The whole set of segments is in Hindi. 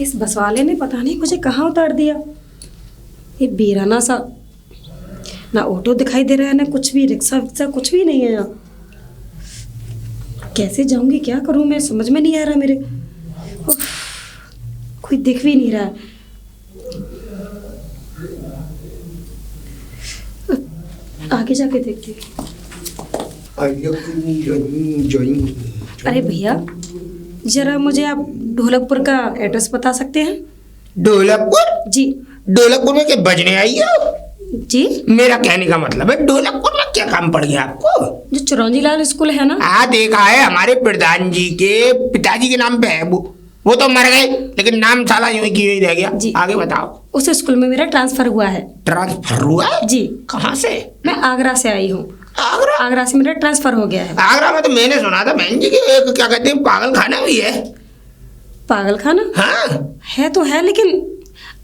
इस बस वाले ने पता नहीं मुझे कहाँ उतार दिया। ये बीराना सा, ना ऑटो दिखाई दे रहा है ना कुछ भी, रिक्शा विक्शा कुछ भी नहीं है यहाँ। कैसे जाऊंगी, क्या करूँ मैं, समझ में नहीं आ रहा मेरे। उफ, कोई दिख भी नहीं रहा है। आगे जाके देखती हूँ। अरे भैया, जरा मुझे आप ढोलकपुर का एड्रेस बता सकते हैं? ढोलकपुर? जी। ढोलकपुर में क्या बजने आई हो? जी। मेरा कहने का मतलब है ढोलकपुर में क्या काम पड़ गया आपको? जो चिरौंजी लाल स्कूल है ना। हाँ देखा है, हमारे प्रधान जी के पिताजी के नाम पे है वो तो मर गए, लेकिन नाम साला यूं ही रह गया। जी। आगे बताओ। उस स्कूल में मेरा ट्रांसफर हुआ है। ट्रांसफर हुआ है? जी। कहाँ से? मैं आगरा से आई हूँ। आगरा? आगरा से मेरा ट्रांसफर हो गया है। आगरा में तो मैंने सुना था बहन जी की एक क्या कहते हैं पागल खाना भी है। पागल खाना? हाँ है तो है, लेकिन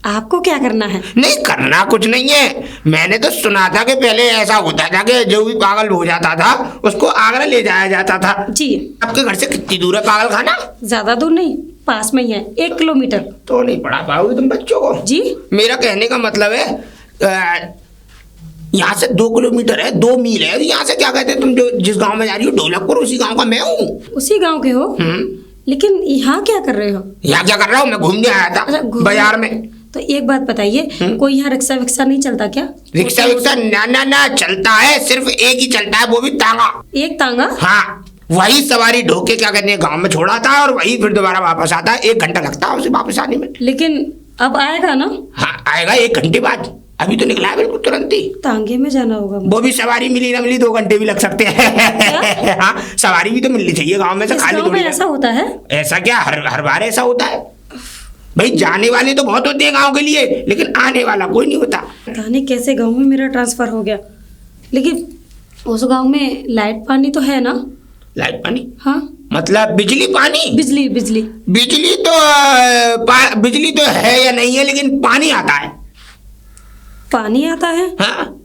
आपको क्या करना है? नहीं करना कुछ नहीं है, मैंने तो सुना था कि पहले ऐसा होता था कि जो भी पागल हो जाता था उसको आगरा ले जाया जाता था। जी। आपके घर से कितनी दूर है पागल खाना? ज्यादा दूर नहीं, पास में ही है, 1 किलोमीटर। तो नहीं पढ़ा पाओगे तुम बच्चों को? जी। मेरा कहने का मतलब है यहाँ से 2 किलोमीटर है, 2 मील है। यहाँ से क्या कहते हैं तुम जो जिस गांव में जा रही हो ढोलकपुर, उसी गांव का मैं हूँ। उसी गांव के हो? लेकिन यहाँ क्या कर रहे हो? यहाँ क्या कर रहा हूँ, मैं घूमने आया था बाजार में। तो एक बात बताइए, कोई यहाँ रिक्शा विक्शा नहीं चलता क्या? रिक्शा विक्शा ना चलता है, सिर्फ एक ही चलता है, वो भी तांगा। एक तांगा? हाँ, वही सवारी ढोके क्या कहते हैं गांव में छोड़ाता है और वही फिर दोबारा वापस आता है। 1 घंटा लगता है उसे वापस आने में। लेकिन अब आएगा ना? हाँ आएगा 1 घंटे बाद, अभी तो निकला है बिल्कुल तुरंत ही। तांगे में जाना होगा मुझे। वो भी सवारी मिली ना मिली 2 घंटे भी लग सकते हैं। हाँ सवारी भी तो मिलनी चाहिए गांव में से, खाली थोड़ी। ऐसा होता है? ऐसा क्या हर बार ऐसा होता है भाई? जाने वाले तो बहुत होते हैं गांव के लिए, लेकिन आने वाला कोई नहीं होता। पता नहीं कैसे गांव में मेरा ट्रांसफर हो गया। लेकिन उस गांव में लाइट पानी तो है ना? लाइट पानी? हाँ। मतलब बिजली पानी? बिजली बिजली तो है या नहीं है, लेकिन पानी आता है। पानी आता है? हाँ।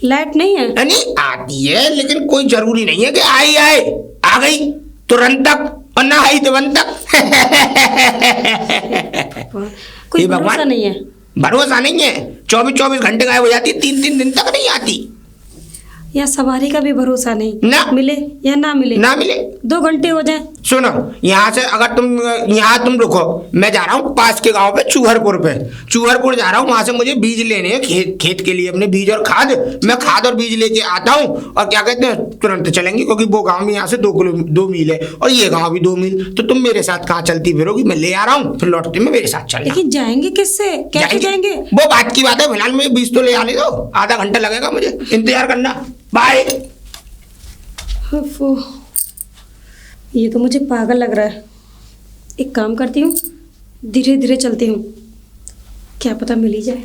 लाइट नहीं है? नहीं आती है, लेकिन कोई जरूरी नहीं है कि आए आ गई तुरंत तक और ना आई तुरंत तक। कोई भरोसा नहीं है? भरोसा नहीं है, 24 घंटे गायब हो जाती है, 3 दिन तक नहीं आती। या सवारी का भी भरोसा नहीं, ना मिले या ना मिले। 2 घंटे हो जाए। सुनो, यहाँ से अगर तुम रुको, मैं जा रहा हूँ पास के गांव पे चूहरपुर जा रहा हूँ। वहां से मुझे बीज लेने हैं खेत के लिए, अपने बीज और खाद। मैं खाद और बीज लेके आता हूँ और क्या कहते हैं तुरंत चलेंगे, क्योंकि वो गाँव में यहाँ से 2 मील है और ये गाँव भी 2 मील। तो तुम मेरे साथ कहाँ चलती फिरोगी? मैं ले आ रहा हूँ, फिर लौटते में मेरे साथ चलना। लेकिन जाएंगे किससे, कैसे जाएंगे? वो बात की बात है, फिलहाल मुझे बीज तो ले आने दो, आधा घंटा लगेगा मुझे, इंतजार करना। बाय। ये तो मुझे पागल लग रहा है। एक काम करती हूँ, धीरे धीरे चलती हूँ, क्या पता मिल ही जाए।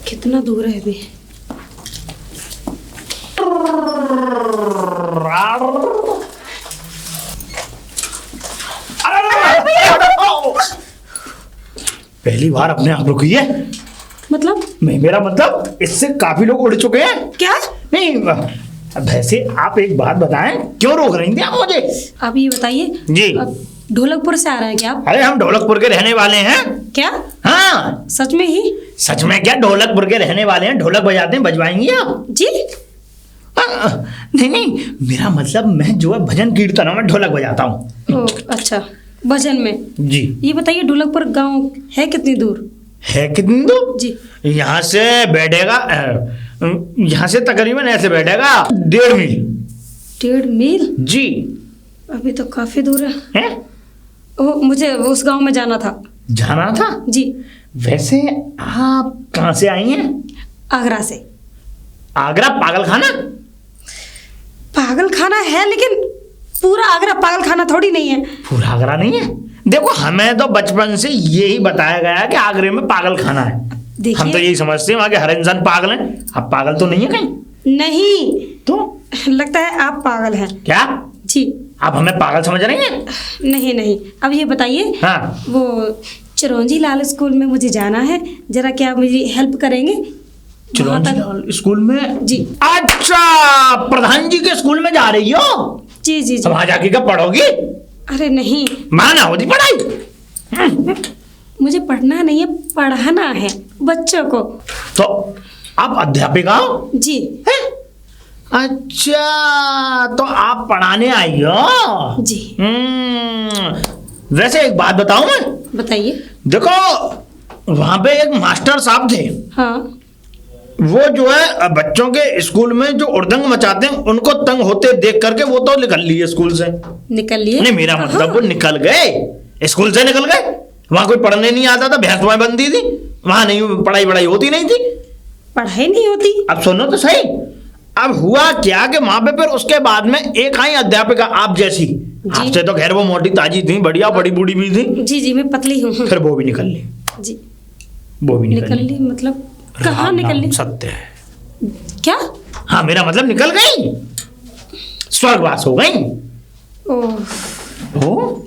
कितना दूर है अभी? पहली बार अपने आप रुकी है। मतलब? मेरा मतलब इससे काफी लोग उड़ चुके हैं। क्या? नहीं वैसे आप एक बात बताएं, क्यों रोक रही थी आप मुझे? आप ये बताइए जी। ढोलकपुर से आ रहे हैं क्या आप? अरे हम ढोलकपुर के रहने वाले हैं। क्या? हाँ। सच में ही? सच में क्या, ढोलकपुर के रहने वाले हैं। ढोलक बजाते हैं, बजवाएंगे आप? जी। नहीं, मेरा मतलब मैं जो है भजन कीर्तनों में ढोलक बजाता हूँ। अच्छा, भजन में? जी। ये बताइए ढोलकपुर गांव है कितनी दूर? है कितनी दूर? जी। यहाँ से बैठेगा, यहाँ से तकरीबन ऐसे बैठेगा 1.5 मील। 1.5 मील? जी। अभी तो काफी दूर है। मुझे उस गांव में जाना था। जाना था? जी। वैसे आप कहाँ से आई हैं? आगरा से। आगरा पागल खाना? पागल खाना है, लेकिन पूरा आगरा पागल खाना थोड़ी नहीं है। पूरा आगरा नहीं है? देखो हमें तो बचपन से यही बताया गया है कि आगरे में पागल खाना है। हम तो यही समझते हैं वहाँ के हर इंसान पागल है। आप पागल तो नहीं है कहीं? नहीं। तो लगता है आप पागल हैं। क्या? जी। आप हमें पागल समझ रही हैं? नहीं। अब ये बताइए, हाँ। वो चिरौंजी लाल स्कूल में मुझे जाना है, जरा क्या आप मेरी हेल्प करेंगे? चिरौंजी लाल स्कूल में? जी। अच्छा, प्रधान जी के स्कूल में जा रही हो? जी। वहाँ जाके क्या पढ़ोगी? अरे नहीं। माना होती पढ़ाई? मुझे पढ़ना नहीं है, पढ़ाना है बच्चों को। तो आप अध्यापिका हो? जी। हैं? अच्छा, तो आप पढ़ाने आई हो? जी। वैसे एक बात बताऊं मैं? बताइए। देखो, वहां पे एक मास्टर साहब थे। हाँ। वो जो है बच्चों के स्कूल में जो उड़दंग मचाते हैं उनको तंग होते देख करके वो तो निकल लिए स्कूल से। निकल लिए? नहीं, मेरा मतलब वो निकल गए, स्कूल से निकल गए। वहां कोई पढ़ने नहीं आता था, भैंसवाएं बनती थी वहां, नहीं पढ़ाई होती नहीं थी। पढ़ाई नहीं होती? अब सुनो तो सही, अब हुआ क्या कि वहां पे फिर उसके बाद में एक आई अध्यापिका आप जैसी। आपसे तो खैर वो मोटी ताजी थी, बढ़िया, बड़ी बूढ़ी भी थी। जी जी, मैं पतली हूँ। फिर वो भी निकल ली। जी। वो भी निकल ली मतलब कहाँ निकल ली? सत्य है। क्या? हाँ, मेरा मतलब निकल गई, स्वर्गवास हो गई। ओह।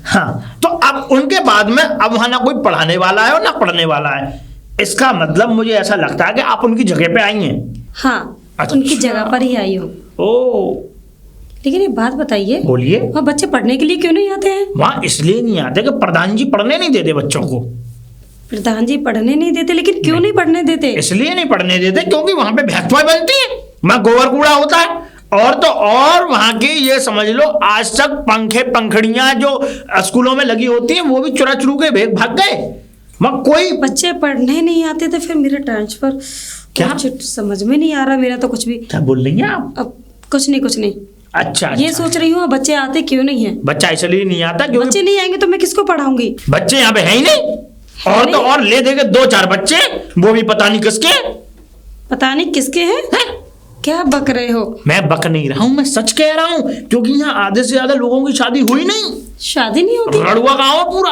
हाँ, तो अब उनके बाद में अब वहां ना कोई पढ़ाने वाला है और ना पढ़ने वाला है। इसका मतलब मुझे ऐसा लगता है कि आप उनकी जगह पे आई हैं। हाँ, अच्छा। उनकी जगह पर ही आई हूँ। ओ, लेकिन ये बात बताइए, बोलिए। वहाँ बच्चे पढ़ने के लिए क्यों नहीं आते हैं? वहां इसलिए नहीं आते कि प्रधान जी पढ़ने नहीं देते बच्चों को। प्रधान जी पढ़ने नहीं देते, लेकिन क्यों नहीं पढ़ने देते? इसलिए नहीं पढ़ने देते क्योंकि वहां पे भैंसवाएं बनती है, वहां गोबर कूड़ा होता है। और तो और वहां की ये समझ लो आज तक पंखे पंखड़ियां जो स्कूलों में लगी होती हैं वो भी चुरा चुरू के भाग गए। वहां कोई बच्चे पढ़ने नहीं आते तो फिर मेरा ट्रांसफर क्या? कुछ समझ में नहीं आ रहा मेरा तो कुछ भी। क्या बोल रही हैं आप? अब कुछ नहीं। अच्छा, ये अच्छा। सोच रही हूँ बच्चे आते क्यों नहीं है। बच्चा इसलिए नहीं आता क्योंकि बच्चे नहीं आएंगे तो मैं किसको पढ़ाऊंगी? बच्चे यहाँ पे है ही नहीं। और तो और ले देंगे 2-4 बच्चे, वो भी पता नहीं किसके। पता नहीं किसके हैं? क्या बक रहे हो? मैं बक नहीं रहा हूँ, मैं सच कह रहा हूँ, क्योंकि यहाँ आधे से ज्यादा लोगों की शादी हुई नहीं। शादी नहीं होती? रड़ुआ गाँव है पूरा।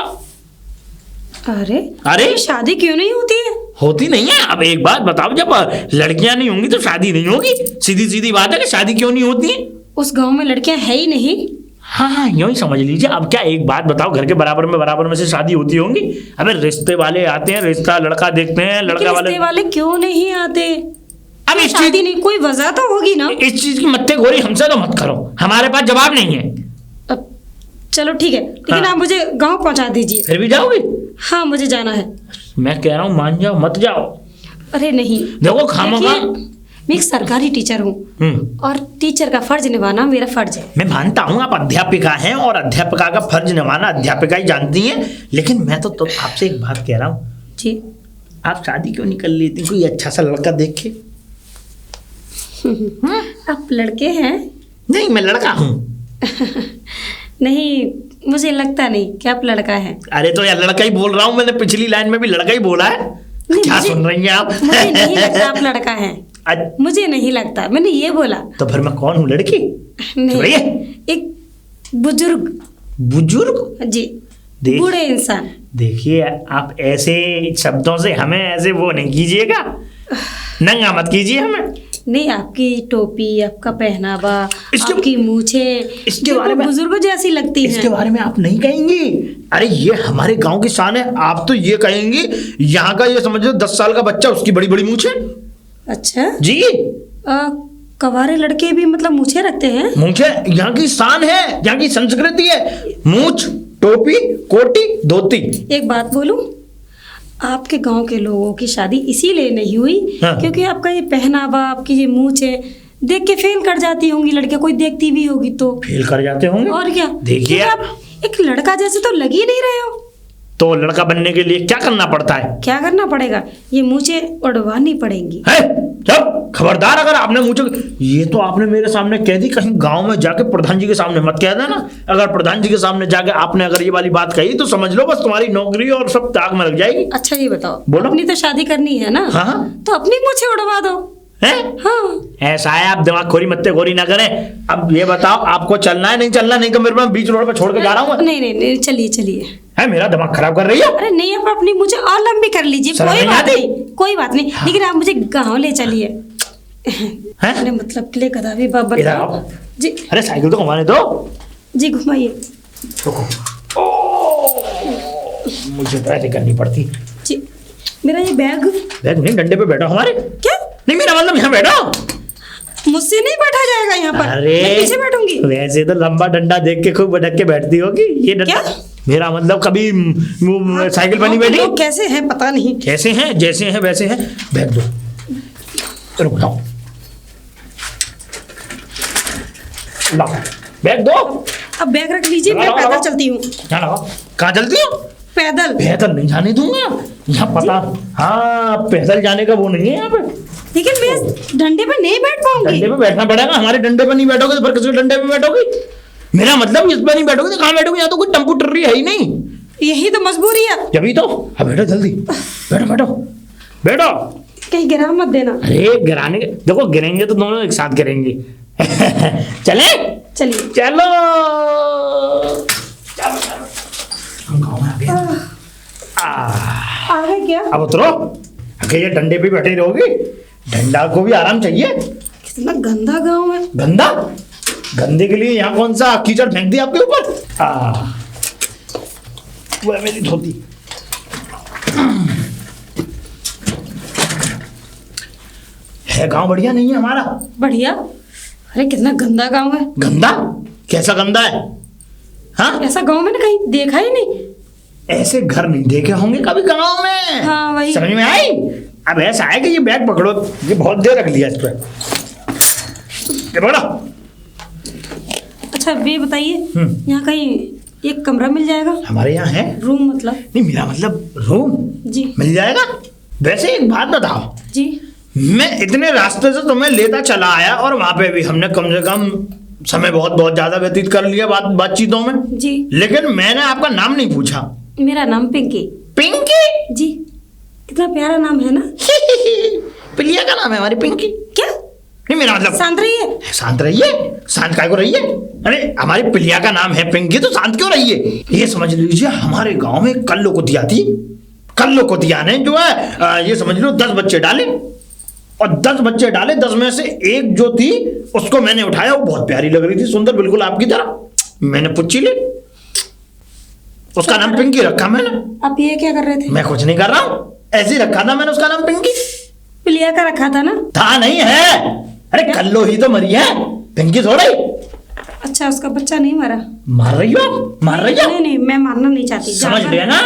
अरे ये शादी क्यों नहीं होती है? होती नहीं है। अब एक बात बताओ, जब लड़कियां नहीं होंगी तो शादी नहीं होगी, सीधी सीधी बात है कि शादी क्यों नहीं होती है? उस गांव में लड़कियां है ही नहीं। हाँ, यूं ही समझ लीजिए। अब क्या एक बात बताओ, घर के बराबर में से शादी होती होंगी। अबे रिश्ते वाले आते हैं, रिश्ता लड़का देखते हैं, लड़का वाले क्यों नहीं आते? अब इस शादी नहीं, कोई वजह तो होगी ना। इस चीज की मत्थे गोरी हमसे तो मत करो, हमारे पास जवाब नहीं है। अब चलो ठीक है, लेकिन हाँ। आप मुझे गांव पहुंचा दीजिए। फिर भी जाओगी? हाँ, मुझे जाना है। मैं कह रहा हूँ मान जाओ, मत जाओ। अरे नहीं, देखो खामोगा, मैं एक सरकारी टीचर हूँ और टीचर का फर्ज निभाना मेरा फर्ज है। मैं मानता हूँ आप अध्यापिका हैं और अध्यापिका का फर्ज निभाना अध्यापिका ही जानती हैं, लेकिन मैं तो आपसे एक बात कह रहा हूँ जी। आप शादी क्यों नहीं कर लेती कोई अच्छा सा लड़का देख के? आप लड़के हैं? नहीं, मैं लड़का हूँ। नहीं, मुझे लगता नहीं कि आप लड़का हैं। अरे तो यार लड़का ही बोल रहा हूँ, मैंने पिछली लाइन में भी लड़का ही बोला है। क्या सुन रही हैं आप? मुझे नहीं लगता आप लड़का हैं। मुझे नहीं लगता, मैंने ये बोला। तो फिर मैं कौन हूँ, लड़की? नहीं, एक बुजुर्ग। बुजुर्ग? जी, बूढ़े इंसान। देखिए, आप ऐसे शब्दों से हमें ऐसे वो नहीं कीजिएगा, नंगा मत कीजिए हमें। नहीं, आपकी टोपी, आपका पहनावा, आपकी मूछें इसके बारे में बुजुर्गों जैसी लगती हैं। इसके बारे में आप नहीं कहेंगी? अरे ये हमारे गांव की शान है। आप तो ये कहेंगी यहाँ का, ये समझ लो 10 साल का बच्चा, उसकी बड़ी बड़ी मूछें। अच्छा जी। कवारे लड़के भी मतलब मूछें रखते हैं? मूछें यहाँ की शान है, यहाँ की संस्कृति है। मूछ, टोपी, कोटी, धोती। एक बात बोलूं, आपके गांव के लोगों की शादी इसीलिए नहीं हुई क्योंकि आपका ये पहनावा, आपकी ये मूछें देख के फेल कर जाती होंगी लड़कियां। कोई देखती भी होगी तो फेल कर जाते होंगे। और क्या? देखिए, आप एक लड़का जैसे तो लग ही नहीं रहे हो। तो लड़का बनने के लिए क्या करना पड़ता है? क्या करना पड़ेगा? ये मूछें उड़वानी पड़ेंगी। है? जब खबरदार, अगर आपने मूछें, ये तो आपने मेरे सामने कह दी, कहीं गांव में जाके प्रधान जी के सामने मत कह देना। अगर प्रधान जी के सामने जाके आपने अगर ये वाली बात कही तो समझ लो बस तुम्हारी नौकरी और सब ताक में लग जाएगी। अच्छा ये बताओ, बोलो। अपनी तो शादी करनी है ना? हाँ। तो अपनी मूछें उड़वा दो। है? हाँ। ऐसा है, आप दिमाग खोरी मत्ते खोरी ना करें। अब ये बताओ, आपको चलना है नहीं चलना? नहीं तो मेरे पास बीच रोड पर छोड़ के जा रहा हूँ। नहीं, चलिए। है, मेरा दिमाग खराब कर रही है? अरे नहीं, आप अपनी मुझे और लंबी कर लीजिए, कोई बात नहीं। हाँ। लेकिन आप मुझे गाँव ले चलिए। अरे मतलब के लिए गधा भी बाबा जी। अरे साइकिल तो घुमाने दो जी, घुमाइए। मुझे तो ऐसे करनी पड़ती जी। मेरा ये बैग नहीं, डंडे पे बैठो हमारे। क्या? नहीं, मेरा मतलब यहाँ बैठो। मुझसे नहीं बैठा जाएगा यहाँ पर। अरे मैं पीछे बैठूंगी। वैसे तो लंबा डंडा देख के खूब भटक के बैठती होगी। ये डंडा मेरा मतलब कभी वो साइकिल बनी बैठी। लोग कैसे हैं पता नहीं। कैसे हैं, जैसे हैं वैसे हैं। बैग दो, रुक जाओ, लाओ बैग दो। अब बैग रख लीजिए, मैं पैदल चलती हूँ। कहाँ चलती हो? पैदल। पैदल नहीं जाने दूंगा यहाँ, पता। हाँ, पैदल जाने का वो नहीं है यहाँ पे। लेकिन मैं डंडे पे नहीं बैठ पाऊंगी। डंडे पे बैठना पड़ेगा, हमारे डंडे पे नहीं बैठोगे तो फिर किसके डंडे पे बैठोगी? मेरा मतलब इस पे नहीं बैठोगे तो कहाँ बैठोगे? यहाँ तो कोई टम्पू टर्री है ही नहीं। यही तो मजबूरी है। जब तो अब बैठो जल्दी, बैठो बैठो बैठो। कहीं गिरा मत देना। अरे गिराने देखो, गिरेंगे तो दोनों एक साथ गिरेंगे। चले, चलिए चलो चलो चलो, हम गाँव में आ गए। आ गए क्या? अब उतरो, अकेले डंडे पे बैठे रहोगी, डंडा को भी आराम चाहिए। कितना गंदा गांव है। गंदा? गंदे के लिए यहाँ कौन सा कीचड़ फेंक दिया आपके ऊपर? वो है मेरी धोती। है गांव बढ़िया नहीं है हमारा? बढ़िया। अरे कितना गंदा गांव है। गंदा? कैसा गंदा है? हाँ, ऐसा गांव मैंने कहीं देखा ही नहीं। ऐसे घर नहीं देखे होंगे कभी गांव में। हाँ वही। समझ में आई? अब ऐसा है कि ये बैग पकड़ो, ये बहुत देर रख लिया इस पर, ये पकड़ो। अच्छा ये बताइए, यहाँ कहीं एक कमरा मिल जाएगा? हमारे यहाँ है रूम, मतलब नहीं, मेरा मतलब रूम जी मिल जाएगा। वैसे एक बात बताओ जी, मैं इतने रास्ते से तुम्हें लेता चला आया और वहां पे भी हमने कम से कम समय बहुत ज्यादा व्यतीत कर लिया बातचीतों में जी, लेकिन मैंने आपका नाम नहीं पूछा। मेरा नाम पिंकी। पिंकी? जी, कितना प्यारा नाम है ना। पिलिया का नाम है हमारी पिंकी। क्या? नहीं, मेरा मतलब शांत रहिए। शांत रहिए? शांत काय को रहिए? अरे हमारी पिलिया का नाम है पिंकी तो शांत क्यों रहिए? ये समझ लीजिए हमारे गांव में कल्लो कुतिया थी। कल्लो कुतिया ने जो है ये समझ लो 10 बच्चे डाले, और 10 बच्चे डाले, 10 में से एक जो थी उसको मैंने उठाया, वो बहुत प्यारी लग रही थी, सुंदर बिल्कुल आपकी तरह। मैंने पुच्ची ली, उसका नाम पिंकी रखा मैंने। आप ये क्या कर रहे थे? मैं कुछ नहीं कर रहा हूँ, ऐसे ही रखा था मैंने उसका नाम पिंकी। पिलिया का रखा था ना? था नहीं है, अरे कल्लो ही तो मरी है, पिंकी थोड़ा ही। अच्छा, उसका बच्चा नहीं मरा? मार रही हो आप? मार रही हो? नहीं नहीं, मैं मारना नहीं चाहती। समझ लिया ना?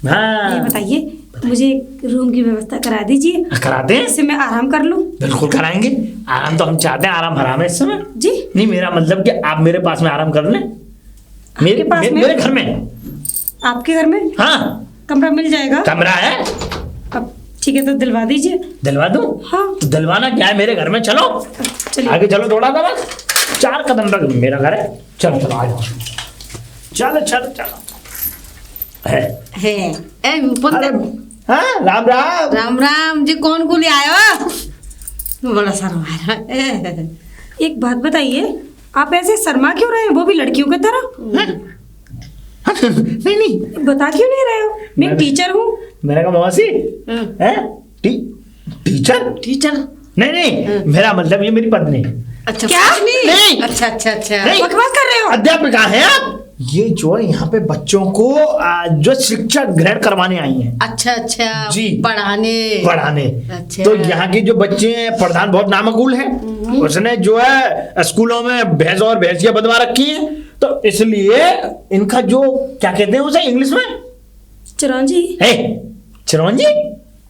हाँ। ये बताइए, मुझे एक रूम की व्यवस्था करा दीजिए। कराते हैं, इससे मैं आराम कर लूं। बिल्कुल कराएंगे। आराम तो हम चाहते हैं, आराम हराम है इस समय जी। नहीं, मेरा मतलब कि आप मेरे पास में आराम कर लें। मेरे पास में? मेरे घर में। आपके घर में? हाँ, कमरा मिल जाएगा? कमरा है। अब ठीक है, तो दिलवा दीजिए। दिलवा दूं? हाँ। तो दिलवाना क्या है, मेरे घर में चलो। चलिए आगे चलो, थोड़ा सा बस 4 कदम तक मेरा घर है। चलो चलो आ जाओ, चलो चलो चलो। है ए पुत्र, हाँ, राम राम। राम राम जी, कौन को ले आयो? बड़ा शर्मा है। एक बात बताइए, आप ऐसे शर्मा क्यों रहे हैं, वो भी लड़कियों की तरह? नहीं नहीं, बता क्यों नहीं रहे हो? मैं टीचर हूँ। मैंने कहा मौसी है टीचर? टीचर? नहीं नहीं, मेरा मतलब ये मेरी पत्नी। अच्छा, क्या? नहीं, अच्छा अच्छा अच्छा। नहीं। बकवास कर रहे हो? अध्यापिका है आप? ये जो है यहाँ पे बच्चों को जो शिक्षा ग्रहण करवाने आई हैं। अच्छा अच्छा जी, पढ़ाने। अच्छा। तो यहाँ के जो बच्चे हैं, प्रधान बहुत नामकुल है, उसने जो है स्कूलों में भैंस और भैंसियां बदवा रखी हैं, तो इसलिए इनका जो क्या कहते हैं उसे इंग्लिश में, चिरौंजी। है चिरौंजी।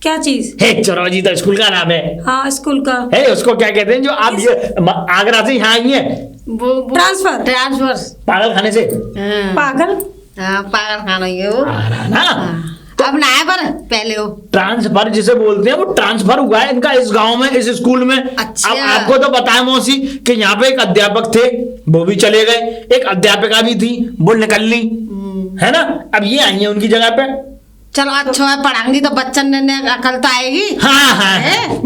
क्या चीज है? चिरौंजी तो स्कूल का नाम है। हाँ, स्कूल का है, उसको क्या कहते हैं जो आप ये आगरा से यहाँ आई हैं? वो ट्रांसफर। ट्रांसफर। पागल खाने से। हाँ। पागल। हाँ, पागल खाना ये वो। ना अब ना है, पर पहले हो। ट्रांसफर जिसे बोलते हैं, वो ट्रांसफर हुआ है इनका इस गांव में, इस स्कूल में। अच्छा। अब आपको तो पता है मौसी कि यहाँ पे एक अध्यापक थे, वो भी चले गए, एक अध्यापिका भी थी, वो निकल ली, है ना? अब ये आई है उनकी जगह पे। चलो अच्छा है, पढ़ाऊंगी तो बच्चन ने अकल तो आएगी। हाँ हाँ,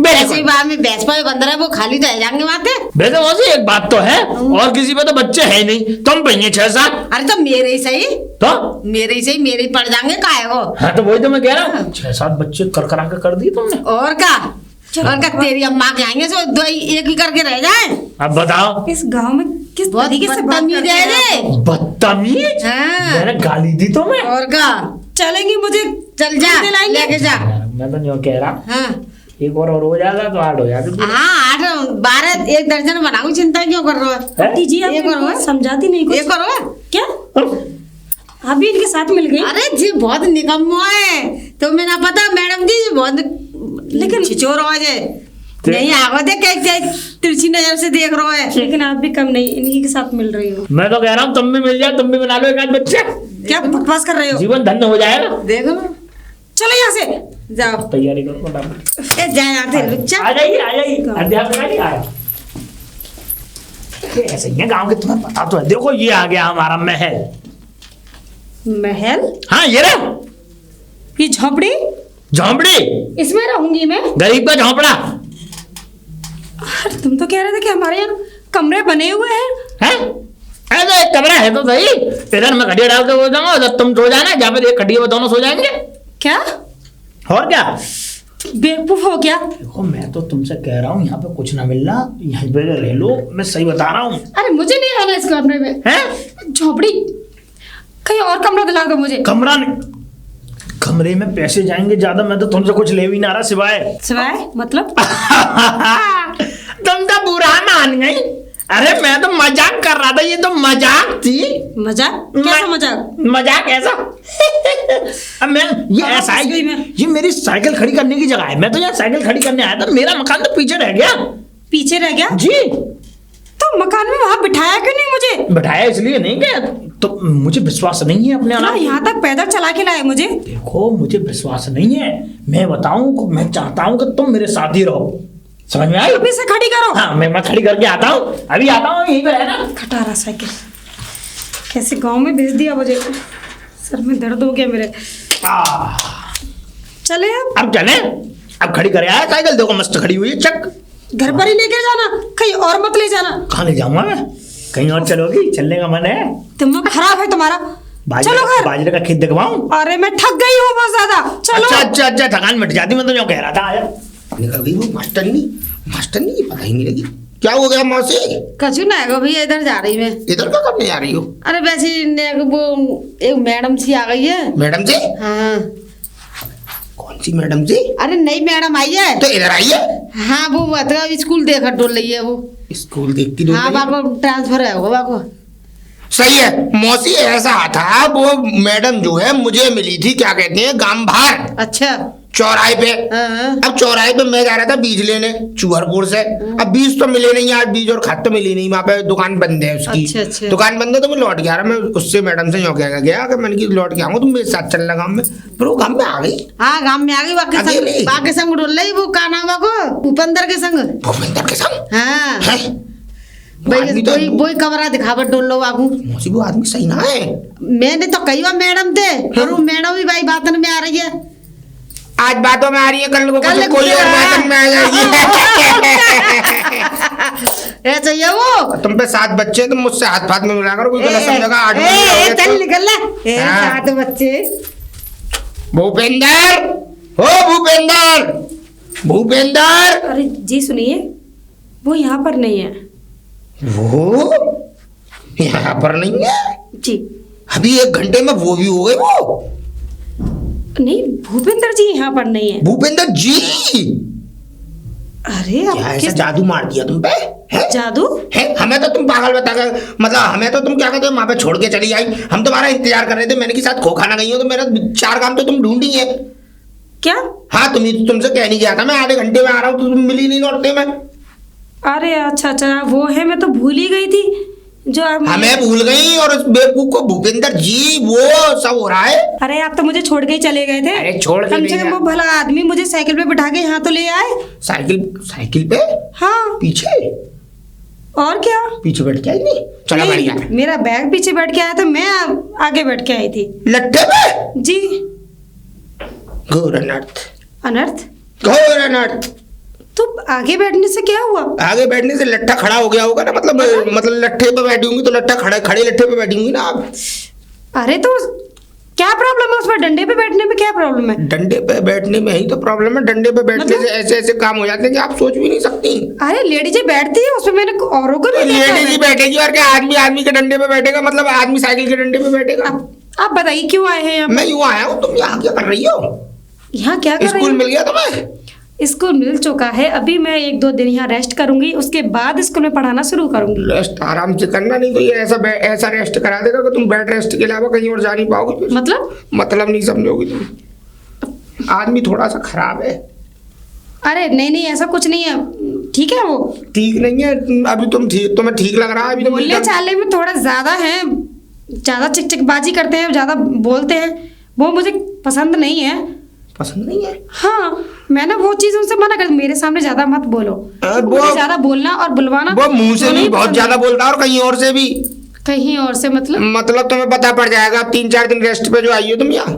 ऐसी बात में भैंस पर बंदर है, वो खाली तो जाएंगे वहां पे। वैसे मौसी एक बात तो है, और किसी पे तो बच्चे है ही नहीं, तुम पहिए 6-7। अरे तो मेरे ही सही, तो मेरे ही सही, मेरे ही पड़ जाएंगे, काहे को? हाँ, तो वही तो मैं कह रहा हूँ, 6-7 बच्चे कर कर दिए तुमने। और क्या तेरी अम्मा के आएंगे सो दो एक ही करके रह जाए। अब बताओ, इस गांव में किस बहुत तरीके से बात बदतमीज करते है हैं आप? रे। बदतमीज? हाँ। मैंने गाली दी तुम्हें? और क्या? चलेंगी मुझे? चल जा, दिलाएंगे? लेके जा। मैं तो यूँ कह रहा, हाँ एक और हो जाएगा तो 8 हो जाएगा। हाँ, 8-12 1 दर्जन बनाऊं, चिंता क्यों कर रहे हो? है? दीजिए, एक और आप है? समझाती नहीं कुछ। एक और है? क्या? आप भी इनके साथ मिल गई? अरे जी बहुत निकम्मो है, तो मैं ना पता मैडम जी बहुत लेकिन छिचोर हो जाए नहीं आगो देख कैसे तिरछी नजर से देख रहा है। लेकिन आप भी कम नहीं, इन्हीं के साथ मिल रही हो। मैं तो कह रहा हूँ तुम भी मिल जाए, तुम भी बना लो एक आध बच्चे, क्या बकवास कर रहे हो? जीवन धन्य हो जाएगा। देखो ना, चलो यहाँ से जाओ तैयारी करो फटाफट। ए जा यहाँ से बच्चा। आ जाइए अध्यापक जी आया। ऐसे ही है गाँव के, तुम्हें पता तो है। देखो ये आ गया हमारा महल। महल? हाँ ये रहा ये झोपड़ी? झोंपड़ी, इसमें रहूंगी मैं? गरीब का झोंपड़ा। अरे तुम तो कह रहे थे कि हमारे यहाँ कमरे बने हुए हैं। हैं? ऐसा एक कमरा है तो सही, इधर मैं खटिया डाल के सो जाऊंगा, उधर तुम सो जाना, जहाँ पे एक खटिया में दोनों सो जाएंगे। क्या और क्या? बेवकूफ हो क्या? देखो मैं तो तुमसे कह रहा हूँ यहाँ पे कुछ ना मिलना, यहीं पे रह लो, मैं सही बता रहा हूँ। अरे मुझे नहीं रहना इस कमरे में। हैं? झोपड़ी कहीं और कमरा दिला दो मुझे। कमरा नहीं, कमरे में पैसे जाएंगे ज्यादा, मैं तो तुमसे कुछ ले भी ना रहा सिवाय मतलब? तुम तो बुरा मान गई। अरे मैं तो मजाक कर रहा था, ये तो मजाक थी। मजाक? कैसा मजाक? मजाक ऐसा अब मैं ये ऐसा है, ये मेरी साइकिल खड़ी करने की जगह है, मैं तो यहाँ साइकिल खड़ी करने आया था, मेरा मकान तो पीछे रह गया। पीछे रह गया? जी। तो मकान में वहां बिठाया क्यों नहीं मुझे? बैठाया इसलिए नहीं गया, तो मुझे विश्वास नहीं है अपने हाँ, यहाँ तक पैदल चला के लाए मुझे। देखो मुझे विश्वास नहीं है, मैं बताऊं, मैं चाहता हूँ कि तुम मेरे साथ ही रहो, समझ में आई? अभी से खड़ी करो। हाँ मैं खड़ी करके आता हूँ, अभी आता हूँ, यहीं पे रहना। खटारा साइकिल कैसे गांव में भेज दिया मुझे, सर में दर्द हो गया मेरे। चले अब चले, अब खड़ी करे आया साइकिल, देखो मस्त खड़ी हुई है, चक। घर पर ही लेके जाना, कहीं और मत ले जाना। कहाँ ले जाऊंगा मैं, कहीं और चलोगी? चलने का मन है? दिमाग खराब है तुम्हारा। चलो घर। बाजरे का खेत दिखवाऊं? अरे मैं थक गई हूँ बहुत ज्यादा। चलो। अच्छा थकान मिट जाती, मैं तो जो कह रहा था। आया निकल गई वो मास्टरनी पता ही नहीं लगी। क्या हो गया मौसी? कछु ना है भैया, इधर जा रही मैं। इधर का करने जा रही हो? अरे वैसे वो एक मैडम सी आ गई है। मैडम जी? हाँ। कौन सी मैडम जी? अरे नई मैडम आई है। तो इधर आई है? हाँ वो स्कूल देखा डोल रही है वो। स्कूल देखती हाँ बाको ट्रांसफर है वो बाको। सही है मौसी, ऐसा था वो मैडम जो है मुझे मिली थी, क्या कहते हैं, गांव बाहर। अच्छा। चौराहे पे। हाँ। अब चौराहे पे मैं जा रहा था बीज लेने चूहरपुर से। अब बीज तो मिले नहीं यार, बीज और खाद तो मिली नहीं, वहाँ पे दुकान बंद है उसकी। अच्छा। दुकान बंद है तो मैं लौट गया रहा। मैं उससे मैडम से यूँ कह गया कि मैंने कि लौट के आऊंगा, तुम मेरे साथ चलना गाँव में। पर वो गाँव में आ गई। हाँ गाँव में आ गई, बाकी संग डोल रही वो, का नाम है भूपेंद्र के संग। भूपेंद्र के संग? हाँ आदमी तो वही कमरा दिखावट डोल लो बाबू। मौसी वो आदमी सही ना है। मैंने तो कई बार मैडम थे, और वो मैडम भी भाई बातन में आ रही है। आज बातों में आ रही है, कल को कोई और बातों में आ जाएगी। ऐसा ही है वो। तुम पे 7 बच्चे, तुम मुझसे हाथ फाथ में मिला करो, कोई गलत समझेगा। 8 चल निकल ले। 7 बच्चे। भूपेंद्र, भूपेंद्र। अरे जी सुनिए, वो यहाँ पर नहीं है। वो यहाँ पर नहीं है जी? अभी 1 घंटे में वो भी हो गए। वो नहीं, भूपेंद्र जी यहाँ पर नहीं है। भूपेंद्र जी? अरे क्या ऐसा जादू मार दिया तुम पे? है? जादू है? हमें तो तुम पागल बता कर, मतलब हमें तो तुम क्या कहते हो वहां पे छोड़ के चली आई। हम तुम्हारा इंतजार कर रहे थे, मैंने की साथ खो खाना गई हो तो मेरा 4 काम तो तुम ढूंढी है। क्या? हाँ तुमसे कह नहीं गया था मैं आधे घंटे में आ रहा हूँ, तो तुम मिली नहीं लौटते में। अरे अच्छा वो है, मैं तो भूल ही गई थी। जो हमें भूल गई और उस बेवकूफ को भूपेंद्र जी, वो सब हो रहा है। अरे आप तो मुझे छोड़ के ही चले गए थे। अरे छोड़ के कम से नहीं कम वो भला आदमी मुझे साइकिल पे बिठा के यहाँ तो ले आए। साइकिल पे? हाँ। पीछे? और क्या? पीछे बैठ के आई नहीं? चलो बढ़िया। मेरा बैग पीछे बैठ के आया था, मैं आगे बैठ के आई थी। लट्ठे पे? जी। घोर अनर्थ। अनर्थ? घोर अनर्थ। तो आगे बैठने से क्या हुआ? आगे बैठने से लट्ठा खड़ा हो गया होगा ना, मतलब लट्ठे पे बैठी होंगी तो लट्ठा खड़े लट्ठे पे बैठी होंगी ना आप। अरे तो क्या प्रॉब्लम है उसमें? डंडे पे बैठने में क्या प्रॉब्लम है? डंडे पे बैठने में ही तो प्रॉब्लम है। डंडे पे बैठने से ऐसे काम हो जाते हैं कि आप सोच भी नहीं सकती। अरे लेडीज बैठती है उसमें, मैंने औरों को भी देखा है। लेडीज बैठेगी और क्या आदमी के डंडे पे बैठेगा? मतलब आदमी साइकिल के डंडे पे बैठेगा? आप बताइए क्यों आए हैं यहाँ? मैं यूँ आया हूँ, तुम यहाँ क्या कर रही हो? यहाँ क्या कर रही स्कूल हो? मिल गया तुम्हें? स्कूल मिल चुका है, अभी मैं 1-2 दिन यहाँ रेस्ट करूंगी, उसके बाद स्कूल में पढ़ाना शुरू करूंगी। रेस्ट आराम से करना, नहीं तो ये ऐसा रेस्ट करा देगा कि तुम बेड रेस्ट के अलावा कहीं और जा नहीं पाओगे फिर। मतलब नहीं समझोगी तुम। आदमी थोड़ा सा खराब है। अरे नहीं ऐसा कुछ नहीं है, ठीक है वो। ठीक नहीं है अभी तुम्हें ठीक लग रहा है अभी? बोलने चालने में थोड़ा ज्यादा है, ज्यादा चिकचिकबाजी करते हैं, ज्यादा बोलते हैं, वो मुझे पसंद नहीं है। पसंद नहीं है? हाँ, मैं ना वो चीज उनसे मना कर, मेरे सामने ज्यादा मत बोलो। मुझे ज्यादा बोलना और बुलवाना वो मुंह से भी बहुत ज्यादा बोलता है और कहीं और से भी। कहीं और से मतलब तुम्हें पता पड़ जाएगा। 3-4 दिन रेस्ट पे जो आई हो तुम यहाँ।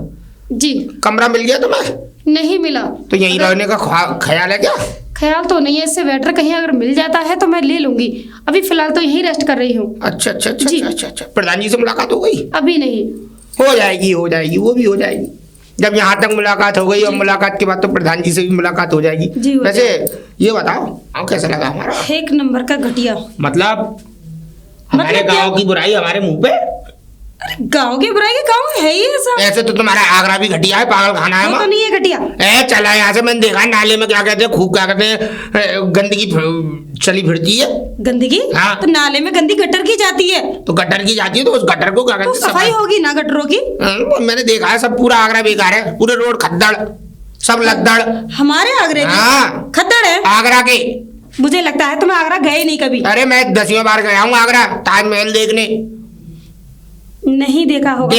जी। कमरा मिल गया तुम्हें? नहीं मिला। तो यहीं रहने का ख्याल है क्या? ख्याल तो नहीं है, इससे बेटर कहीं अगर मिल जाता है तो मैं ले लूंगी। अभी फिलहाल तो यहीं रेस्ट कर रही हूँ। अच्छा। प्रधान जी से मुलाकात हो गई? अभी नहीं। हो जाएगी, वो भी हो जाएगी। जब यहाँ तक मुलाकात हो गई और मुलाकात के बाद तो प्रधान जी से भी मुलाकात हो जाएगी। वैसे ये बताओ कैसा लगा हमारा? 1 नंबर का घटिया। मतलब हमारे गांव की बुराई हमारे मुंह पे? अरे गांव की बुराई, गांव है ही ऐसा। ऐसे तो तुम्हारा आगरा भी घटिया है, पागल खाना है। वो तो नहीं है घटिया। चला यहाँ से, मैंने देखा नाले में क्या कहते हैं, खूब क्या कहते हैं, गंदगी चली फिरती है। गंदगी? हाँ। तो नाले में गंदी गटर की जाती है। तो गटर की जाती है तो उस गटर को क्या कहते हैं? सफाई होगी ना गटरों की। मैंने देखा है, सब पूरा आगरा बेकार है, पूरे रोड खद्दड़, सब लद्दड़। हमारे आगरे की खद्दड़ है? आगरा के। मुझे लगता है तुम आगरा गए नहीं कभी। अरे मैं 10वीं बार गया हूँ आगरा, ताजमहल देखने। नहीं देखा होगा।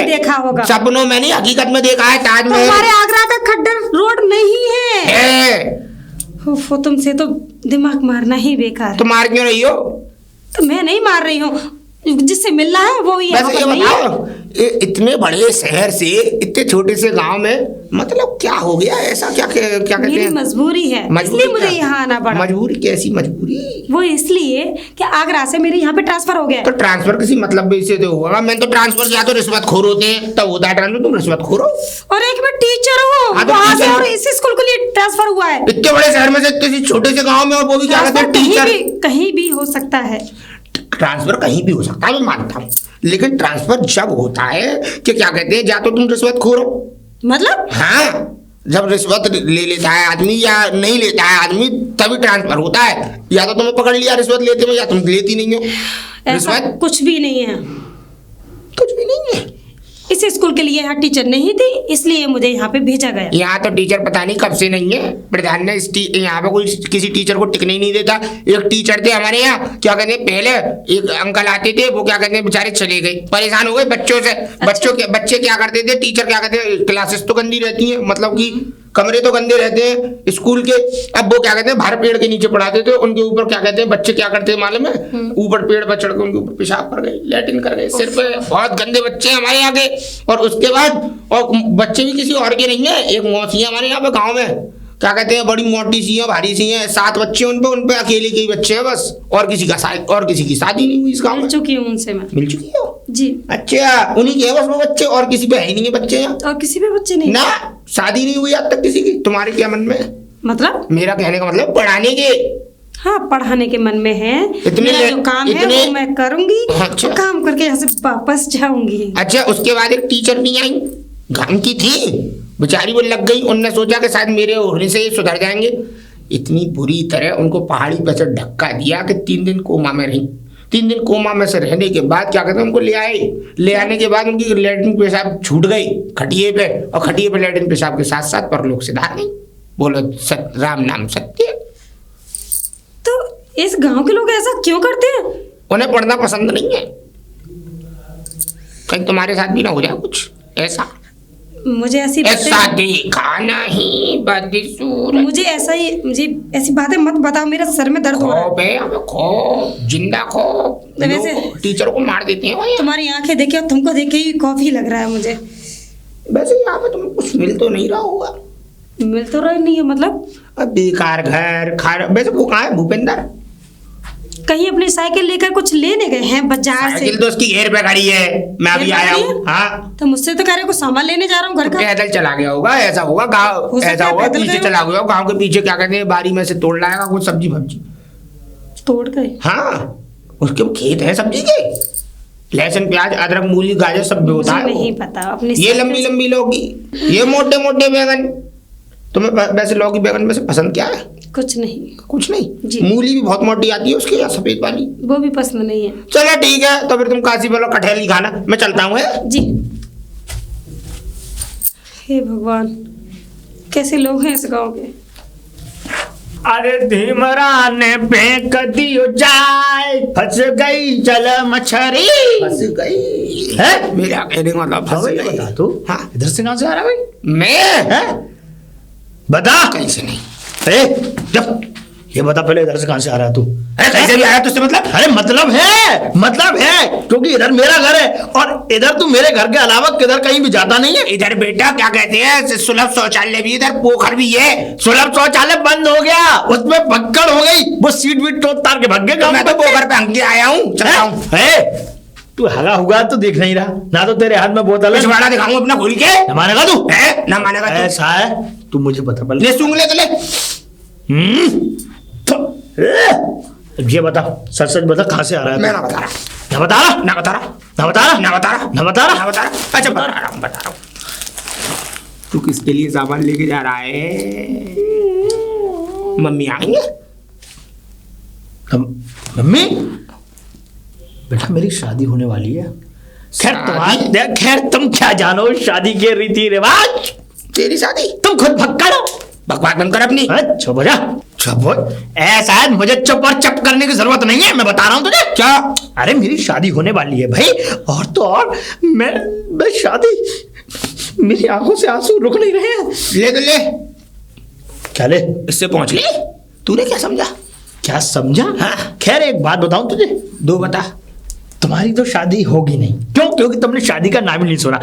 देखा होगा सपनों में नहीं, हकीकत में देखा है ताजमहल। हमारे आगरा का खड्डर रोड नहीं है। तुमसे तो दिमाग मारना ही बेकार। तो मार क्यों रही हो? तो मैं नहीं मार रही हूँ, जिससे मिलना है वो ही है। बस ये बताओ, इतने बड़े शहर से इतने छोटे से गांव में मतलब क्या हो गया ऐसा? क्या कहते हैं? मजबूरी है, इसलिए मुझे यहाँ आना पड़ा। मजबूरी? कैसी मजबूरी? वो इसलिए कि आगरा से मेरे यहाँ पे ट्रांसफर हो गया। तो ट्रांसफर किसी मतलब से तो होगा? मैंने तो ट्रांसफर किया तो रिश्वतखोर होते हैं तब होता है ट्रांसफर, तुम रिश्वतखोर हो। और एक मैं टीचर हूँ वहाँ से, और इस स्कूल के लिए ट्रांसफर हुआ है। इतने बड़े शहर में से इतने छोटे से गाँव में, और वो भी क्या कहते हैं टीचर। कहीं भी हो सकता है ट्रांसफर, कहीं भी हो सकता है, मैं मानता हूँ, लेकिन ट्रांसफर जब होता है कि क्या कहते हैं, या तो तुम रिश्वतखोर हो, मतलब हाँ, जब रिश्वत ले लेता है आदमी या नहीं लेता है आदमी तभी ट्रांसफर होता है। या तो तुम्हें पकड़ लिया रिश्वत लेते में, या तुम लेती नहीं हो रिश्वत। कुछ भी नहीं है, कुछ भी नहीं है। इस स्कूल के लिए यहाँ टीचर नहीं थी, इसलिए मुझे यहाँ पे भेजा गया। यहाँ तो टीचर पता नहीं कब से नहीं है। प्रधान ने यहाँ पे कोई किसी टीचर को टिकने ही नहीं देता। एक टीचर थे हमारे यहाँ, क्या कहते हैं, पहले एक अंकल आते थे, वो क्या कहते हैं बेचारे चले गए, परेशान हो गए बच्चों से। बच्चे क्या करते थे, टीचर क्या कहते हैं, क्लासेस तो गंदी रहती है, मतलब कि कमरे तो गंदे रहते हैं स्कूल के। अब वो क्या कहते हैं, बाहर पेड़ के नीचे पढ़ाते थे, उनके ऊपर क्या कहते हैं बच्चे क्या करते हैं मालूम है, ऊपर पेड़ पर चढ़ के उनके ऊपर पेशाब कर गए, लैट्रिन कर गए। सिर्फ बहुत गंदे बच्चे हमारे यहाँ के। और उसके बाद और बच्चे भी किसी और के नहीं है, एक मौसी है हमारे यहाँ पे गाँव में, क्या कहते हैं, बड़ी मोटी सी है, भारी सी है, 7 बच्चे उन पे अकेले के ही बच्चे हैं बस, और किसी की शादी नहीं हुई इस गाँव में। मिल चुकी हूँ उनसे मैं। मिल चुकी हो जी। अच्छा, उन्हीं के बस वो बच्चे, और किसी पे है ही नहीं है बच्चे यहाँ? और किसी पे बच्चे नहीं ना, शादी नहीं हुई आज तक किसी की। तुम्हारे क्या मन में? मतलब मेरा कहने का मतलब पढ़ाने के। हाँ, पढ़ाने के मन में है। मेरा जो काम है वो मैं करूंगी। अच्छा। काम करके यहाँ से वापस जाऊंगी। अच्छा, उसके बाद एक टीचर नहीं आई, गांव की थी बेचारी, वो लग गई। उनने सोचा कि शायद मेरे होने से सुधर जाएंगे। इतनी बुरी तरह उनको पहाड़ी पर से धक्का दिया कि 3 दिन कोमा में रही। 3 दिन कोमा में से रहने के बाद क्या कहते हैं, उनको ले आए। ले आने के बाद उनकी लैट्रिन पेशाब छूट गई खटिए पे, और खटिए पे लैट्रिन पेशाब के साथ साथ परलोक से धार गई। बोलो राम नाम सत्य। तो इस गांव के लोग ऐसा क्यों करते हैं? उन्हें पढ़ना पसंद नहीं है। कहीं तुम्हारे साथ भी ना हो जाए कुछ ऐसा? मुझे ऐसी देखा नहीं बदसूरत। मुझे ऐसी बातें मत बताओ, मेरा सर में दर्द हो रहा है। खो जिंदा खो, वैसे टीचर को मार देते हैं। तुम्हारी आंखें देखे, तुमको देखे ही कॉफी लग रहा है मुझे। वैसे यहाँ पे तुम्हें कुछ मिल तो नहीं रहा होगा? मिल तो रहा नहीं है, मतलब बेकार घर खा। वैसे वो कहाँ है भूपेंद्र? कहीं अपनी साइकिल लेकर कुछ लेने गए हैं बाजार से। साइकिल तो उसकी घेर पे खड़ी है, मैं अभी आया हूँ। हाँ, तो मुझसे तो कह रहे कुछ सामान लेने जा रहा हूँ घर का। पैदल चला गया होगा, ऐसा होगा गाँव, ऐसा होगा पीछे चला गया गाँव के पीछे, क्या कहते हैं, बारी में से तोड़ लाएगा कुछ सब्जी भब्जी तोड़ गए। हाँ, उसके खेत है सब्जी के, लहसुन प्याज अदरक मूली गाजर सब होता है। नहीं पता अपनी। ये लंबी लंबी लौकी, ये मोटे मोटे बैगन, तुम्हें वैसे लौकी बैगन में से पसंद क्या है? कुछ नहीं। कुछ नहीं? जी। मूली भी बहुत मोटी आती है उसकी, या सफेद वाली? वो भी पसंद नहीं है। चलो ठीक है, तो फिर तुम काशी वाला कटहल ही खाना, मैं चलता हूँ। जी। हे भगवान, कैसे लोग हैं इस गांव के। अरे धीमरा ने फेंक दियो जाए, फंस गई जल मछली। फंस गई है? मेरा कहने का मतलब फंस गई। बता तू। हाँ। इधर से कहाँ से आ रहा है भाई? मैं है? बता। कहीं से नहीं। ए, जब ये बता पहले, इधर से कहाँ से आ रहा है तू? अरे कैसे भी आया तुझसे मतलब? अरे मतलब है क्योंकि इधर मेरा घर है और इधर तू मेरे घर के अलावा किधर कहीं भी जाता नहीं है। इधर बेटा क्या कहते हैं, सुलभ शौचालय भी, इधर पोखर भी है। सुलभ शौचालय बंद हो गया, उसमें भक्कड़ हो गई, वो सीट वीट तो तार के भाग गए। तो मैं तो पोखर पे हंग के आया हूँ, चलता हूँ। तू हगा हुआ तो देख नहीं रहा ना, तो तेरे हाथ में बोतल है। पिछवाड़ा दिखाऊंगा अपना खुल के। न मानेगा तू? है ना मानेगा तू? ऐसा है, तू मुझे बता पहले। ले सूंघ ले तो ले। ये बता, सच सच बता, कहाँ से आ रहा है? मैं ना बता रहा, ना बता रहा, ना बता रहा, ना बता रहा, ना बता रहा, ना बता रहा, ना बता रहा। अच्छा बता रहा हूँ। तू किसके लिए सामान लेके जा रहा है? मम्मी आएंगे? मम्मी बेटा, मेरी शादी होने वाली है। खैर तुम क्या जानो शादी के रीति रिवाज। तेरी शादी? तुम खुद भक्कड़ो, बकवास बंद कर अपनी। चुप हो जा, चुप हो। ऐसा है, मुझे चुप और चप करने की जरूरत नहीं है, मैं बता रहा हूँ तुझे। क्या? अरे मेरी शादी होने वाली है भाई, और तो और मैं शादी, मेरी आंखों से आंसू रुक नहीं रहे हैं। ले तो ले। क्या ले? इससे पहुंच ले। तूने क्या समझा? क्या समझा? हाँ। खैर एक बात बताऊं तुझे। दो बता। तुम्हारी तो शादी होगी नहीं। क्यों? क्योंकि तुमने शादी का नाम ही नहीं सुना।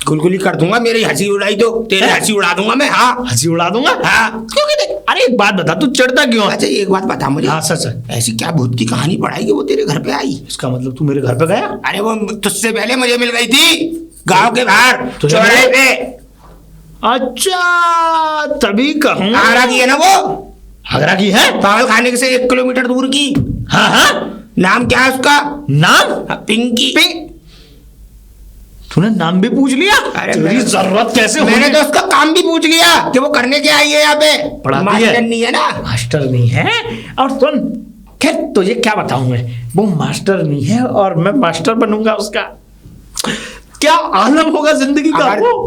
गुलगुली कर दूंगा, मेरी हंसी उड़ाई तो तेरी हंसी उड़ा दूंगा मैं। हाँ, हंसी उड़ा दूंगा। हाँ। क्योंकि देख, अरे एक बात बता, तू चिढ़ता क्यों? अच्छा एक बात बता मुझे। हाँ सच है। ऐसी क्या भूत की कहानी पढ़ाई कि वो तेरे घर पे आई? इसका मतलब तू मेरे घर पे गया? अरे वो तुझसे पहले मुझे मिल गई थी गांव के बाहर तुझे चौराहे पे। अच्छा, तभी कहूँ। आगरा की है ना वो? आगरा की है? पागल खाने से 1 किलोमीटर दूर की। हाँ हाँ। नाम क्या है उसका? नाम? पिंकी। तूने नाम भी पूछ लिया? अरे तेरी जरूरत कैसे हुई? मैंने तो उसका काम भी पूछ लिया कि वो करने के आई है यहाँ पे। पढ़ाती है? मास्टर नहीं है ना? मास्टर नहीं है। और सुन, खैर तुझे क्या बताऊं मैं, वो मास्टर नहीं है और मैं मास्टर बनूंगा उसका। क्या आलम होगा जिंदगी का।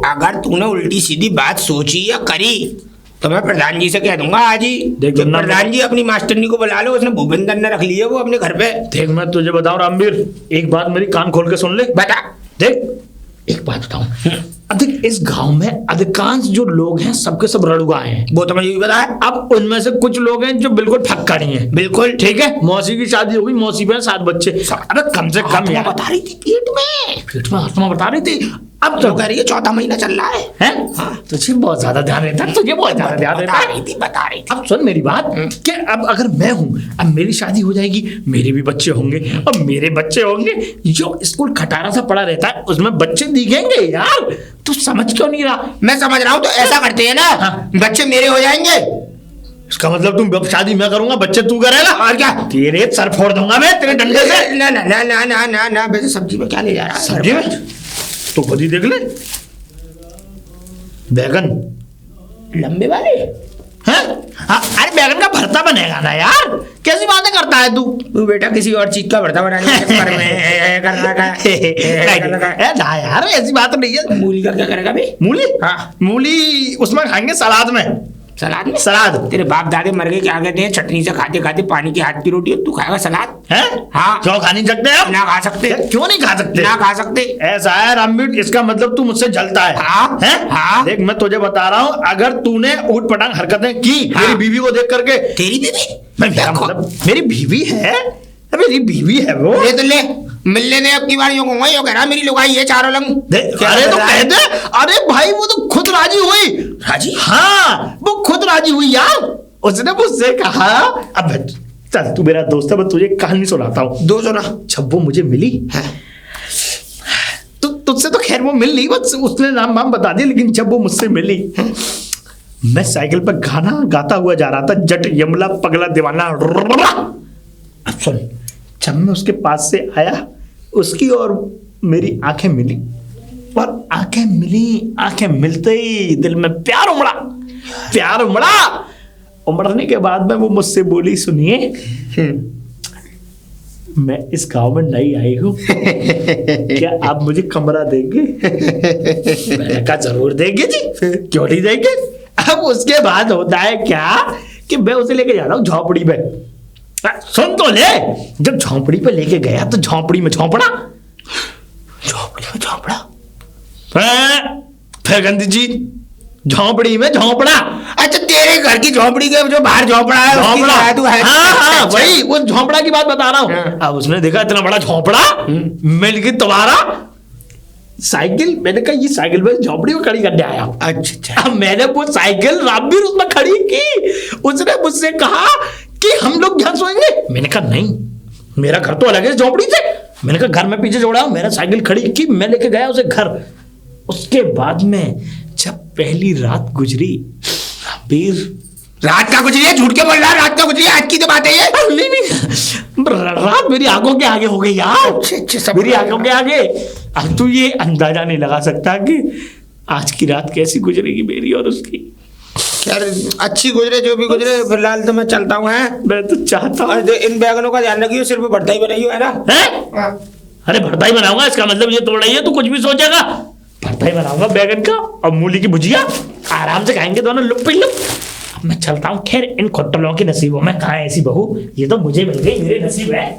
अगर तूने उल्टी सीधी बात सोची या करी तो मैं प्रधान जी से कह दूंगा आज ही। देख कि प्रधान जी अपनी मास्टरनी को बुला लो, उसने भूपेंद्र ने रख ली है वो अपने घर पे। देख मैं तुझे बताऊं रामवीर, एक बात मेरी कान खोल के सुन ले। बता। देख एक बात बताऊं, अधिक इस गांव में अधिकांश जो लोग हैं सबके सब रड़ुआ हैं। वो तो मुझे भी पता है। अब उनमें से कुछ लोग हैं जो बिल्कुल फक्कड़ ही हैं। बिल्कुल ठीक है, मौसी की शादी हो गई, मौसी पे 7 बच्चे। अबे कम से कम यार, बता रही थी पेट में आत्मा बता रही थी। अब तो कह रही है 4था महीना चल रहा है। हैं? हाँ। तुझे बहुत ज्यादा ध्यान रहता है, तुझे बहुत ज्यादा ध्यान रहता है। बता रही थी। अब सुन मेरी बात, कि अब अगर मैं हूं, अब मेरी शादी हो जाएगी, मेरे भी बच्चे होंगे और मेरे बच्चे होंगे, जो स्कूल खटारा सा पड़ा रहता है उसमें बच्चे दिखेंगे यार। तू समझ क्यों नहीं रहा? मैं समझ रहा हूँ, तो ऐसा करते हैं ना। हाँ। बच्चे मेरे हो जाएंगे। इसका मतलब तुम शादी मैं करूंगा, बच्चे तू करेगा? और क्या? तेरे सर फोड़ दूंगा मैं तेरे डंडे से। ना ना ना ना ना ना ना, वैसे सब्जी में क्या ले जा रहा है? सब्जी में तो खुद ही देख ले, बैगन लंबे वाले हैं? हाँ, अरे बैगन का भरता बनेगा ना यार, कैसी बातें करता है तू? तू बेटा किसी और चीज का भरता बनाने के चक्कर में करना का ना यार, ऐसी बात नहीं है। मूली का क्या करेगा बे? मूली? हाँ। मूली उसमें खाएंगे सलाद में। सलाद में? सलाद। तेरे बाप दादे मर गए, क्या कहते हैं, चटनी से खाते खाते पानी के हाथ की रोटी, तू खाएगा सलाद? है? हाँ। क्यों खा नहीं सकते आप? ना खा सकते। क्यों नहीं खा सकते? ना खा सकते। ऐसा है रामवीर, इसका मतलब तू मुझसे जलता है। हाँ। है? हाँ। देख मैं तुझे बता रहा हूँ, अगर तूने ऊट पटांग हरकतें की मेरी बीवी को देख करके। तेरी बीवी? मेरा मतलब मेरी बीवी है, मेरी बीवी है वो। ले तो ले, मिलने ने अब की बार यूं कहूंगा, यूं कह रहा मेरी लुगाई है चारों लंग। अरे तो कह दे। अरे भाई वो तो खुद राजी हुई। राजी? हाँ, वो खुद राजी हुई यार। उसने मुझसे कहा, अब चल तू मेरा दोस्त है, मैं तुझे कहानी सुनाता हूँ। दो सुना। जब वो मुझे मिली है, तो तुझसे तो खैर वो मिल नहीं, बस उसने नाम वाम बता दिया, लेकिन जब वो मुझसे मिली, मैं साइकिल पर गाना गाता हुआ जा रहा था, जट यमला पगला दीवाना। अब सुन, जब मैं उसके पास से आया, उसकी और मेरी आंखें मिली पर आंखें मिली, आंखें मिलते ही दिल में प्यार उमड़ा, प्यार उमड़ा। उमड़ने के बाद में वो मुझसे बोली, सुनिए मैं इस गांव में नई आई हूँ, क्या आप मुझे कमरा देंगे? मैंने कहा जरूर देंगे जी, क्यों नहीं देंगे। अब उसके बाद होता है क्या कि मैं उसे लेके जा रहा हूँ झोपड़ी पे। सुन तो ले, जब झोपड़ी पे लेके गया तो झोपड़ी में झोपड़ा, झोपड़ी में झोपड़ा, फिर गंदी जी झोपड़ी में झोपड़ा। अच्छा तेरे घर की झोपड़ी के जो बाहर झोपड़ा है उसकी झोपड़ा, लाया तू है? हाँ अच्छा। वही वो झोपड़ा की बात बता रहा हूँ। हाँ। अब उसने देखा इतना बड़ा झोपड़ा, मिल गई तुम्हारा साइकिल। मैंने कहा ये साइकिल में झोपड़ी में खड़ी करने आया हूँ। अच्छा अब मैंने वो साइकिल रामवीर उसमें खड़ी की। उसने मुझसे कहा कि हम लोग यहाँ सोएंगे। मैंने कहा नहीं, मेरा घर तो अलग है झोपड़ी से। मैंने कहा घर में पीछे जोड़ा, मेरा साइकिल खड़ी की, मैं लेके गया उसे घर। उसके बाद में जब पहली रात गुजरी, रामवीर रात का गुजरी है, झूठ के बोल रहा है, रात का गुजरी है, आज की तो बात है ये। नहीं, रात मेरी आंखों के आगे हो गई यार, अच्छा, मेरी आंखों के आगे। अब तू ये अंदाजा नहीं लगा सकता कि आज की रात कैसी गुजरेगी मेरी और उसकी। यार अच्छी गुजरे जो भी गुजरे, फिलहाल तो मैं चलता हूँ। है मैं तो चाहता हूँ इन बैगनों का ध्यान रखियो, सिर्फ बढ़ता ही बनाइयो, है ना? है? अरे भरता ही बनाऊंगा, इसका मतलब ये तोड़ रही है, तू कुछ भी सोचेगा। भरता ही बनाऊंगा बैगन का और मूली की भुजिया, आराम से खाएंगे दोनों लुप पे लुप। अब मैं चलता हूँ। खैर इन खोटलों के नसीबों में कहाँ ऐसी बहू, ये तो मुझे मिल गई, मेरे नसीब है।